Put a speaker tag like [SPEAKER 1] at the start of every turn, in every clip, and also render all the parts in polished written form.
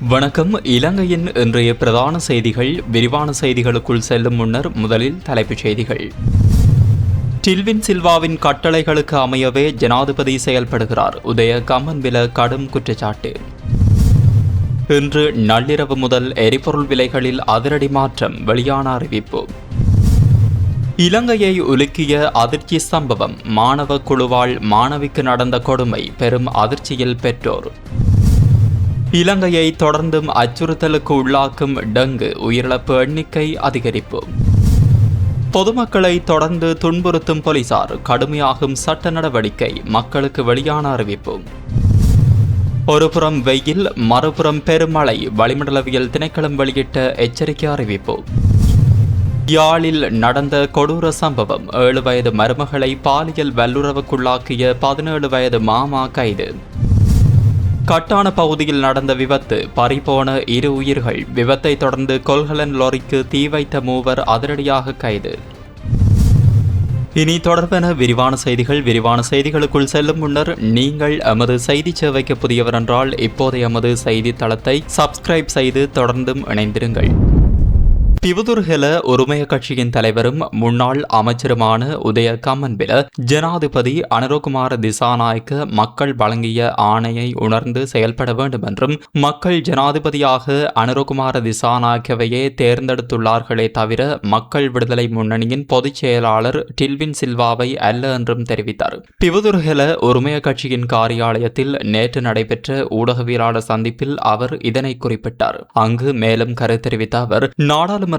[SPEAKER 1] வணக்கம். இலங்கையின் இன்றைய பிரதான செய்திகள். விரிவான செய்திகளுக்குள் செல்லும் முன்னர் முதலில் தலைப்புச் செய்திகள். டில்வின் சில்வாவின் கட்டளைகளுக்கு அமையவே ஜனாதிபதி செயல்படுகிறார். உதய கம்மன்பில கடும் குற்றச்சாட்டு. இன்று நள்ளிரவு முதல் எரிபொருள் விலைகளில் அதிரடி மாற்றம். வெளியான அறிவிப்பு. இலங்கையை உலுக்கிய அதிர்ச்சி சம்பவம். மாணவ குழுவால் மாணவிக்கு நடந்த கொடுமை. பெரும் அதிர்ச்சியில் பெற்றோர். இலங்கையை தொடர்ந்தும் அச்சுறுத்தலுக்கு உள்ளாக்கும் டெங்கு. உயிரிழப்பு எண்ணிக்கை அதிகரிப்பு. பொதுமக்களை தொடர்ந்து துன்புறுத்தும் போலீசார். கடுமையாகும் சட்ட நடவடிக்கை. மக்களுக்கு வெளியான அறிவிப்பு. ஒருபுறம் வெயில், மறுபுறம் பெருமழை. வளிமண்டலவியல் திணைக்களம் வெளியிட்ட எச்சரிக்கை அறிவிப்பு. யாழில் நடந்த கொடூர சம்பவம். 7 வயது மருமகளை பாலியல் வல்லுறவுக்குள்ளாக்கிய 17 வயது மாமா கைது. கட்டான பகுதியில் நடந்த விபத்து. பறிபோன 2 உயிர்கள். விபத்தை தொடர்ந்து கொள்கலன் லாரிக்கு தீ வைத்த மூவர் அதிரடியாக கைது. இனி தொடர்பான விரிவான செய்திகள். விரிவான செய்திகளுக்குள் செல்லும் முன்னர் நீங்கள் எமது செய்தி சேவைக்கு புதியவர் என்றால் இப்போதைய எமது செய்தி தளத்தை சப்ஸ்கிரைப் செய்து தொடர்ந்தும் இணைந்திருங்கள். பிவுதுர்ஹெல உரிமைய கட்சியின் தலைவரும் முன்னாள் அமைச்சருமான உதய கம்மன்பில ஜனாதிபதி அனுரகுமார திசாநாயக்க மக்கள் வழங்கிய ஆணையை உணர்ந்து செயல்பட வேண்டும் என்றும், மக்கள் ஜனாதிபதியாக அனுரகுமார திசாநாயக்கவையே தேர்ந்தெடுத்துள்ளார்களே தவிர மக்கள் விடுதலை முன்னணியின் பொதுச் செயலாளர் டில்வின் சில்வாவை அல்ல என்றும் தெரிவித்தார். பிவுதுர்ஹெல உரிமைய கட்சியின் காரியாலயத்தில் நேற்று நடைபெற்ற ஊடகவியலாளர் சந்திப்பில் அவர் இதனை குறிப்பிட்டார். அங்கு மேலும் கருத்தெரிவித்த அவர், நாடாளுமன்றத்தில்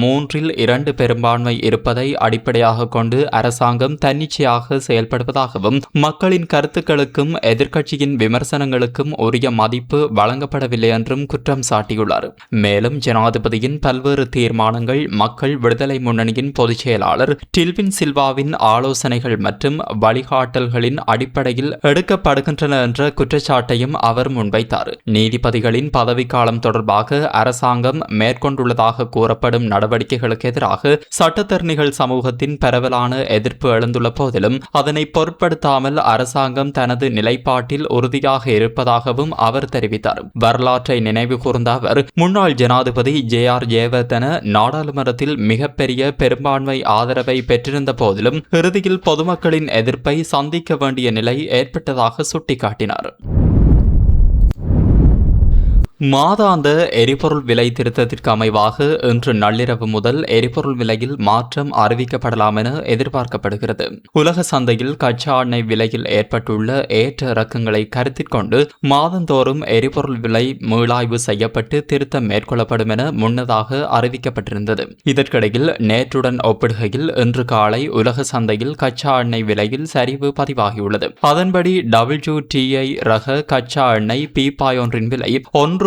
[SPEAKER 1] 3/2 பெரும்பான்மை இருப்பதை அடிப்படையாக கொண்டு அரசாங்கம் தன்னிச்சையாக செயல்படுவதாகவும், மக்களின் கருத்துக்களுக்கும் எதிர்க்கட்சியின் விமர்சனங்களுக்கும் உரிய மதிப்பு வழங்கப்படவில்லை என்றும் குற்றம் சாட்டியுள்ளார். மேலும் ஜனாதிபதியின் பல்வேறு தீர்மானங்கள் மக்கள் விடுதலை முன்னணியின் பொதுச் செயலாளர் டில்வின் சில்வாவின் ஆலோசனைகள் மற்றும் வழிகாட்டல்களின் அடிப்படையில் எடுக்கப்படுகின்றன என்ற குற்றச்சாட்டையும் அவர் முன்வைத்தார். நீதிபதிகளின் பதவிக்காலம் தொடர்பாக அரசாங்கம் மேற்கொண்டுள்ளதாக கூறப்படும் நடவடிக்கைகளுக்கு எதிராக சட்டத்தரணிகள் சமூகத்தின் பரவலான எதிர்ப்பு எழுந்துள்ள போதிலும் அதனை பொருட்படுத்தாமல் அரசாங்கம் தனது நிலைப்பாட்டில் உறுதியாக இருப்பதாகவும் அவர் தெரிவித்தார். வரலாற்றை நினைவு கூர்ந்த அவர், முன்னாள் ஜனாதிபதி JR ஜெயவர்தன நாடாளுமன்றத்தில் மிகப்பெரிய பெரும்பான்மை ஆதரவை பெற்றிருந்த போதிலும் இறுதியில் பொதுமக்களின் எதிர்ப்பை சந்திக்க வேண்டிய நிலை ஏற்பட்டதாக சுட்டிக்காட்டினார். மாதாந்த எரிபொருள் விலை திருத்தத்திற்கு அமைவாக இன்று நள்ளிரவு முதல் எரிபொருள் விலையில் மாற்றம் அறிவிக்கப்படலாம் என எதிர்பார்க்கப்படுகிறது. உலக சந்தையில் கச்சா எண்ணெய் விலையில் ஏற்பட்டுள்ள ஏற்ற இறக்கங்களை கருத்தில் கொண்டு மாதந்தோறும் எரிபொருள் விலை மீளாய்வு செய்யப்பட்டு திருத்தம் மேற்கொள்ளப்படும் என முன்னதாக அறிவிக்கப்பட்டிருந்தது. இதற்கிடையில் நேற்றுடன் ஒப்பிடுகையில் இன்று காலை உலக சந்தையில் கச்சா எண்ணெய் விலையில் சரிவு பதிவாகியுள்ளது. அதன்படி WTI ரக கச்சா எண்ணெய் பீப்பாய் ஒன்றின் விலை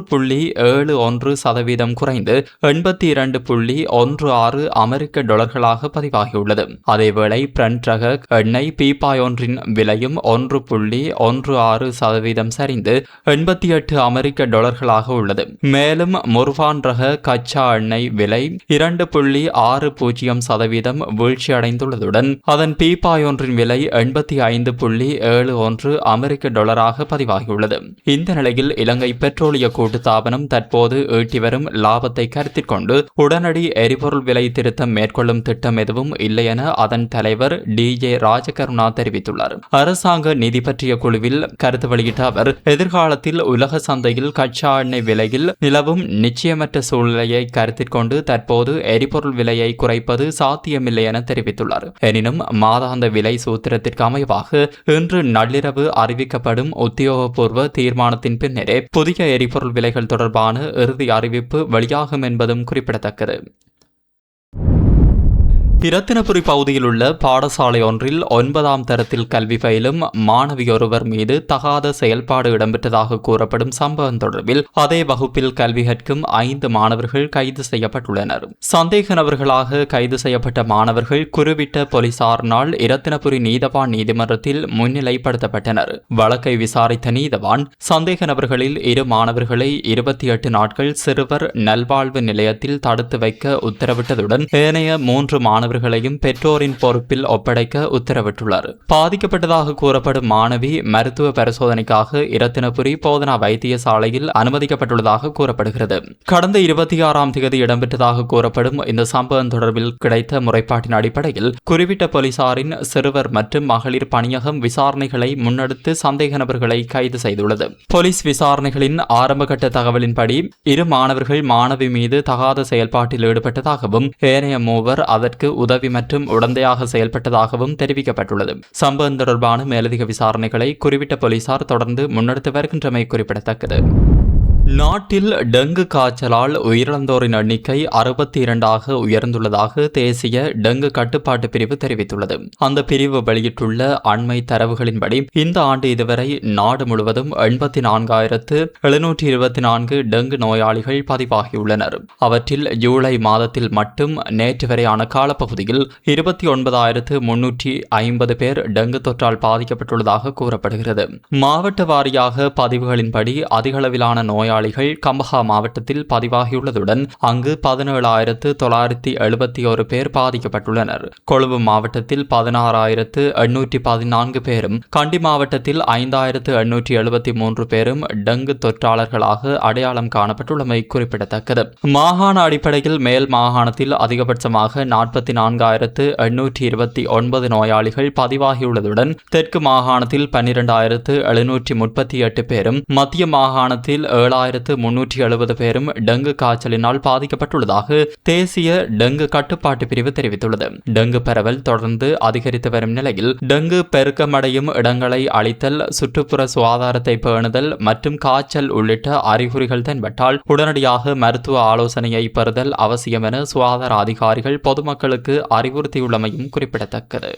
[SPEAKER 1] 1.71% குறைந்து 82.16 அமெரிக்க டாலர்களாக பதிவாகியுள்ளது. அதேவேளை பிரண்ட் ரக எண்ணெய் பீப்பாய் ஒன்றின் விலையும் 1.16% சரிந்து 88 அமெரிக்க டாலர்களாக உள்ளது. மேலும் முர்வான் ரக கச்சா எண்ணெய் விலை 2.60% வீழ்ச்சியடைந்துள்ளதுடன் அதன் பீப்பாய் ஒன்றின் விலை 85.71 அமெரிக்க டாலராக பதிவாகியுள்ளது. இந்த நிலையில் இலங்கை பெட்ரோலிய கூட்டுத்தாபனம் தற்போது ஈட்டி வரும் லாபத்தை கருத்தில் கொண்டு உடனடி எரிபொருள் விலை திருத்தம் மேற்கொள்ளும் திட்டம் எதுவும் இல்லை என அதன் தலைவர் DJ ராஜகருணா தெரிவித்துள்ளார். அரசாங்க நிதி பற்றிய குழுவில் கருத்து வெளியிட்ட அவர், எதிர்காலத்தில் உலக சந்தையில் கச்சா எண்ணெய் விலையில் நிலவும் நிச்சயமற்ற சூழ்நிலையை கருத்தில் கொண்டு தற்போது எரிபொருள் விலையை குறைப்பது சாத்தியமில்லை என தெரிவித்துள்ளார். எனினும் மாதாந்த விலை சூத்திரத்திற்கு அமைவாக இன்று நள்ளிரவு அறிவிக்கப்படும் உத்தியோகபூர்வ தீர்மானத்தின் பின்னரே புதிய எரிபொருள் விலைகள் தொடர்பான இறுதி அறிவிப்பு வெளியாகும் என்பதும் குறிப்பிடத்தக்கது. இரத்தினபுரி பகுதியில் உள்ள பாடசாலை ஒன்றில் 9ஆம் தரத்தில் கல்வி பயிலும் மாணவியொருவர் மீது தகாத செயல்பாடு இடம்பெற்றதாக கூறப்படும் சம்பவம் தொடர்பில் அதே வகுப்பில் கல்வி கற்கும் 5 மாணவர்கள் கைது செய்யப்பட்டுள்ளனர். சந்தேக நபர்களாக கைது செய்யப்பட்ட மாணவர்கள் குருவிட்ட போலீசாரினால் இரத்தினபுரி நீதவான் நீதிமன்றத்தில் முன்னிலைப்படுத்தப்பட்டனர். வழக்கை விசாரித்த நீதவான் சந்தேக நபர்களில் 2 மாணவர்களை 28 நாட்கள் சிறுவர் நல்வாழ்வு நிலையத்தில் தடுத்து வைக்க உத்தரவிட்டதுடன் ஏனைய 3 மாணவர்கள் மாணவர்களையும் பெற்றோரின் பொறுப்பில் ஒப்படைக்க உத்தரவிட்டுள்ளார். பாதிக்கப்பட்டதாக கூறப்படும் மாணவி மருத்துவ பரிசோதனைக்காக இரத்தினபுரி போதனா வைத்தியசாலையில் அனுமதிக்கப்பட்டுள்ளதாக கூறப்படுகிறது. கடந்த 26ஆம் தேதி இடம்பெற்றதாக கூறப்படும் இந்த சம்பவம் தொடர்பில் கிடைத்த முறைப்பாட்டின் அடிப்படையில் குறிப்பிட்ட போலீசாரின் சிறுவர் மற்றும் மகளிர் பணியகம் விசாரணைகளை முன்னெடுத்து சந்தேக நபர்களை கைது செய்துள்ளது. போலீஸ் விசாரணைகளின் ஆரம்பகட்ட தகவலின்படி இரு மாணவர்கள் மாணவி மீது தகாத செயல்பாட்டில் ஈடுபட்டதாகவும் ஏனைய மூவர் அதற்கு உதவி மற்றும் உடந்தையாக செயல்பட்டதாகவும் தெரிவிக்கப்பட்டுள்ளது. சம்பவம் தொடர்பான மேலதிக விசாரணைகளை குறிப்பிட்ட போலீசார் தொடர்ந்து முன்னெடுத்து வருகின்றமை குறிப்பிடத்தக்கது. நாட்டில் டெங்கு காய்ச்சலால் உயிரிழந்தோரின் எண்ணிக்கை 62ஆக உயர்ந்துள்ளதாக தேசிய டெங்கு கட்டுப்பாட்டு பிரிவு தெரிவித்துள்ளது. அந்த பிரிவு வெளியிட்டுள்ள அண்மை தரவுகளின்படி இந்த ஆண்டு இதுவரை நாடு முழுவதும் 84,724 டெங்கு நோயாளிகள் பதிவாகியுள்ளனர். அவற்றில் ஜூலை மாதத்தில் மட்டும் நேற்று வரையான காலப்பகுதியில் 29,350 பேர் டெங்கு தொற்றால் பாதிக்கப்பட்டுள்ளதாக கூறப்படுகிறது. மாவட்ட வாரியாக பதிவுகளின்படி அதிகளவிலான நோயாளிகள் கம்பஹா மாவட்டத்தில் பதிவாகியுள்ளதுடன் அங்கு 17,971 பேர் பாதிக்கப்பட்டுள்ளனர். கொழும்பு மாவட்டத்தில் 16,814 பேரும், கண்டி மாவட்டத்தில் 5,873 பேரும் டெங்கு தொற்றாளர்களாக அடையாளம் காணப்பட்டுள்ளமை குறிப்பிடத்தக்கது. மாகாண அடிப்படையில் மேல் மாகாணத்தில் அதிகபட்சமாக 44,829 நோயாளிகள் பதிவாகியுள்ளதுடன் தெற்கு மாகாணத்தில் 12,738 பேரும், மத்திய மாகாணத்தில் 7,370 பேரும் டெங்கு காய்ச்சலினால் பாதிக்கப்பட்டுள்ளதாக தேசிய டெங்கு கட்டுப்பாட்டு பிரிவு தெரிவித்துள்ளது. டெங்கு பரவல் தொடர்ந்து அதிகரித்து வரும் நிலையில் டெங்கு பெருக்கமடையும் இடங்களை அழித்தல், சுற்றுப்புற சுகாதாரத்தை பேணுதல் மற்றும் காய்ச்சல் உள்ளிட்ட அறிகுறிகள் தென்பட்டால் உடனடியாக மருத்துவ ஆலோசனையை பெறுதல் அவசியம் என சுகாதார அதிகாரிகள் பொதுமக்களுக்கு அறிவுறுத்தியுள்ளமையும் குறிப்பிடத்தக்கது.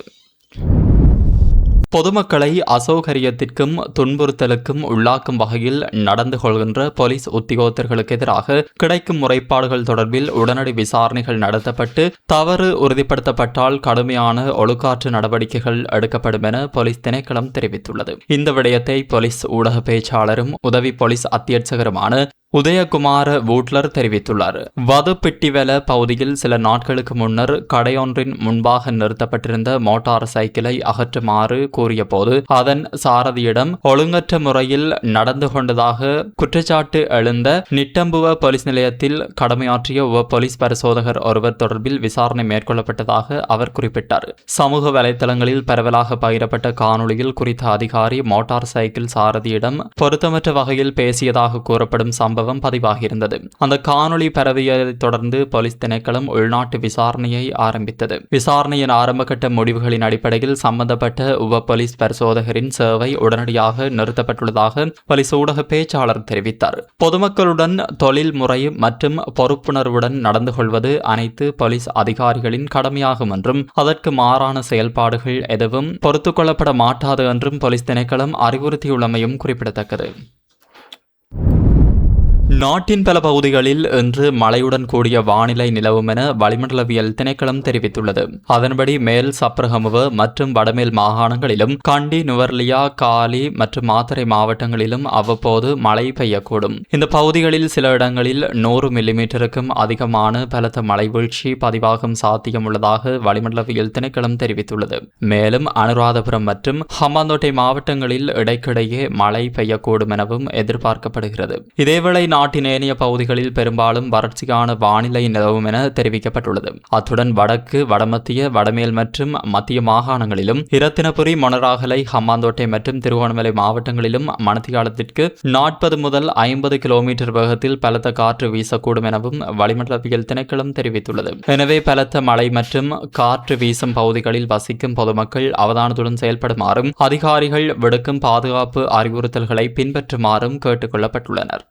[SPEAKER 1] பொதுமக்களை அசௌகரியத்திற்கும் துன்புறுத்தலுக்கும் உள்ளாக்கும் வகையில் நடந்து கொள்கின்ற போலீஸ் உத்தியோகத்தர்களுக்கு எதிராக கிடைக்கும் முறைப்பாடுகள் தொடர்பில் உடனடி விசாரணைகள் நடத்தப்பட்டு தவறு உறுதிப்படுத்தப்பட்டால் கடுமையான ஒழுக்காற்று நடவடிக்கைகள் எடுக்கப்படும் என போலீஸ் திணைக்களம் தெரிவித்துள்ளது. இந்த விடயத்தை போலீஸ் ஊடக பேச்சாளரும் உதவி போலீஸ் அத்தியட்சகருமான உதயகுமார வூட்லர் தெரிவித்துள்ளார். வதுப்பிட்டிவெல பகுதியில் சில நாட்களுக்கு முன்னர் கடையொன்றின் முன்பாக நிறுத்தப்பட்டிருந்த மோட்டார் சைக்கிளை அகற்றுமாறு கூறிய போது அதன் சாரதியிடம் ஒழுங்கற்ற முறையில் நடந்து கொண்டதாக குற்றச்சாட்டு எழுந்த நிட்டம்புவ போலீஸ் நிலையத்தில் கடமையாற்றிய உப போலீஸ் பரிசோதகர் ஒருவர் தொடர்பில் விசாரணை மேற்கொள்ளப்பட்டதாக அவர் குறிப்பிட்டார். சமூக வலைதளங்களில் பரவலாக பகிரப்பட்ட காணொலியில் குறித்த அதிகாரி மோட்டார் சைக்கிள் சாரதியிடம் பொருத்தமற்ற வகையில் பேசியதாக கூறப்படும் சம்பவம் பதிவாகியிருந்தது. அந்த காணொலி பரவியதை தொடர்ந்து போலீஸ் திணைக்களம் உள்நாட்டு விசாரணையை ஆரம்பித்தது. விசாரணையின் ஆரம்பகட்ட முடிவுகளின் அடிப்படையில் சம்பந்தப்பட்ட உப போலீஸ் பரிசோதகரின் சேவை உடனடியாக நிறுத்தப்பட்டுள்ளதாக போலீஸ் ஊடக பேச்சாளர் தெரிவித்தார். பொதுமக்களுடன் தொழில் முறை மற்றும் பொறுப்புணர்வுடன் நடந்து கொள்வது அனைத்து போலீஸ் அதிகாரிகளின் கடமையாகும் என்றும் அதற்கு மாறான செயல்பாடுகள் எதுவும் பொறுத்துக் கொள்ளப்பட மாட்டாது என்றும் போலீஸ் திணைக்களம் அறிவுறுத்தியுள்ளமையும் குறிப்பிடத்தக்கது. நாட்டின் பல பகுதிகளில் இன்று மழையுடன் கூடிய வானிலை நிலவும் என வளிமண்டலவியல் திணைக்களம் தெரிவித்துள்ளது. அதன்படி மேல் சப்ரகமுவ மற்றும் வடமேல் மாகாணங்களிலும் கண்டி, நுவர்லியா, காலி மற்றும் மாத்தறை மாவட்டங்களிலும் அவ்வப்போது மழை பெய்யக்கூடும். இந்த பகுதிகளில் சில இடங்களில் 100 மில்லிமீட்டருக்கும் அதிகமான பலத்த மழை வீழ்ச்சி பதிவாகும் சாத்தியம் உள்ளதாக வளிமண்டலவியல் திணைக்களம் தெரிவித்துள்ளது. மேலும் அனுராதபுரம் மற்றும் ஹம்பாந்தோட்டை மாவட்டங்களில் இடைக்கிடையே மழை பெய்யக்கூடும் எனவும் எதிர்பார்க்கப்படுகிறது. இதேவேளை நாட்டின் ஏனைய பகுதிகளில் பெரும்பாலும் வறட்சிக்கான வானிலை நிலவும் என தெரிவிக்கப்பட்டுள்ளது. அத்துடன் வடக்கு, வடமத்திய, வடமேல் மற்றும் மத்திய மாகாணங்களிலும் இரத்தினபுரி, மொனராகலை, ஹம்பாந்தோட்டை மற்றும் திருகோணமலை மாவட்டங்களிலும் மணித்தியாலத்திற்கு 40 முதல் 50 கிலோமீட்டர் வேகத்தில் பலத்த காற்று வீசக்கூடும் எனவும் வளிமண்டலவியல் திணைக்களம் தெரிவித்துள்ளது. எனவே பலத்த மழை மற்றும் காற்று வீசும் பகுதிகளில் வசிக்கும் பொதுமக்கள் அவதானத்துடன் செயல்படுமாறும் அதிகாரிகள் விடுக்கும் பாதுகாப்பு அறிவுறுத்தல்களை பின்பற்றுமாறும் கேட்டுக் கொள்ளப்பட்டுள்ளனர்.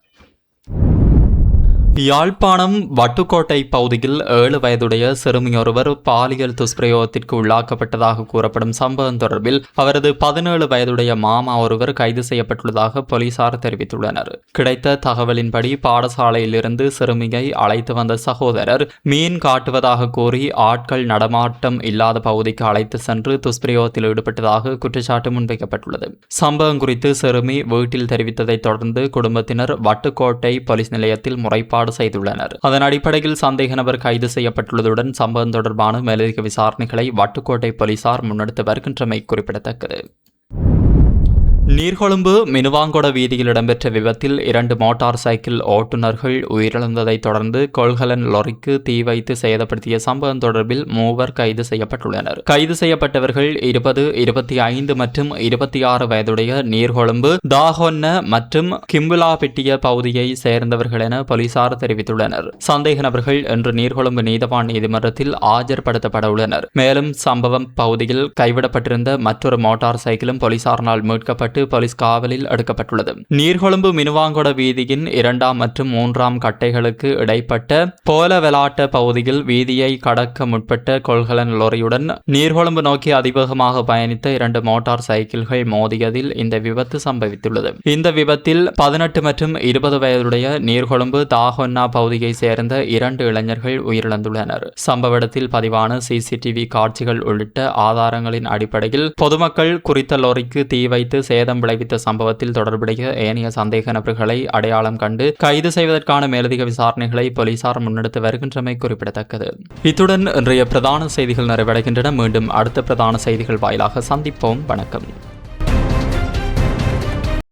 [SPEAKER 1] யாழ்ப்பாணம் வட்டுக்கோட்டை பகுதியில் 7 வயதுடைய சிறுமியொருவர் பாலியல் துஷ்பிரயோகத்திற்கு உள்ளாக்கப்பட்டதாக கூறப்படும் சம்பவம் தொடர்பில் அவரது 17 வயதுடைய மாமா ஒருவர் கைது செய்யப்பட்டுள்ளதாக போலீசார் தெரிவித்துள்ளனர். கிடைத்த தகவலின்படி பாடசாலையிலிருந்து சிறுமியை அழைத்து வந்த சகோதரர் மீன் காட்டுவதாக கூறி ஆட்கள் நடமாட்டம் இல்லாத பகுதிக்கு அழைத்து சென்று துஷ்பிரயோகத்தில் ஈடுபட்டதாக குற்றச்சாட்டு முன்வைக்கப்பட்டுள்ளது. சம்பவம் குறித்து சிறுமி வீட்டில் தெரிவித்ததைத் தொடர்ந்து குடும்பத்தினர் வட்டுக்கோட்டை போலீஸ் நிலையத்தில் முறைப்பாடு முறைப்பாடு செய்துள்ளனர். அதன் அடிப்படையில் சந்தேக நபர் கைது செய்யப்பட்டுள்ளதுடன் சம்பவம் தொடர்பான மேலதிக விசாரணைகளை வட்டுக்கோட்டை போலீசார் முன்னெடுத்து வருகின்றமை குறிப்பிடத்தக்கது. நீர்கொழும்பு மினுவாங்கொட வீதியில் இடம்பெற்ற விபத்தில் 2 மோட்டார் சைக்கிள் ஓட்டுநர்கள் உயிரிழந்ததைத் தொடர்ந்து கொள்கலன் லொரிக்கு தீ வைத்து சேதப்படுத்திய சம்பவம் தொடர்பில் 3 கைது செய்யப்பட்டுள்ளனர். கைது செய்யப்பட்டவர்கள் 20, 25 மற்றும் 26 வயதுடைய நீர்கொழும்பு தாகொன்ன மற்றும் கிம்புலாபிட்டிய பகுதியை சேர்ந்தவர்கள் என போலீசார் தெரிவித்துள்ளனர். சந்தேக நபர்கள் இன்று நீர்கொழும்பு நீதவான் நீதிமன்றத்தில் ஆஜர்படுத்தப்பட உள்ளனர். மேலும் சம்பவம் பகுதியில் கைவிடப்பட்டிருந்த மற்றொரு மோட்டார் சைக்கிளும் போலீசாரினால் மீட்கப்பட்டு போலீஸ் காவலில் எடுக்கப்பட்டுள்ளது. நீர்கொழும்பு மினுவாங்கொட வீதியின் 2ஆம் மற்றும் 3ஆம் கட்டைகளுக்கு இடைப்பட்ட போலவெலாட்ட பகுதியில் வீதியை கடக்க முற்பட்ட கொள்கலன் லொரியுடன் நீர்கொழும்பு நோக்கி அதிவேகமாக பயணித்த 2 மோட்டார் சைக்கிள்கள் மோதியதில் இந்த விபத்து சம்பவித்துள்ளது. இந்த விபத்தில் 18 மற்றும் 20 வயதுடைய நீர்கொழும்பு தாகொன்னா பகுதியை சேர்ந்த 2 இளைஞர்கள் உயிரிழந்துள்ளனர். சம்பவ இடத்தில் பதிவான CCTV காட்சிகள் உள்ளிட்ட ஆதாரங்களின் அடிப்படையில் பொதுமக்கள் குறித்த லொரிக்கு தீ வைத்து சேதம் விளைவித்த சம்பவத்தில் தொடர்புடைய ஏனைய சந்தேக நபர்களை அடையாளம் கண்டு கைது செய்வதற்கான மேலதிக விசாரணைகளை போலீசார் முன்னெடுத்து வருகின்றமை குறிப்பிடத்தக்கது. இத்துடன் இன்றைய பிரதான செய்திகள் நிறைவடைகின்றன. மீண்டும் அடுத்த பிரதான செய்திகள் வாயிலாக சந்திப்போம். வணக்கம்.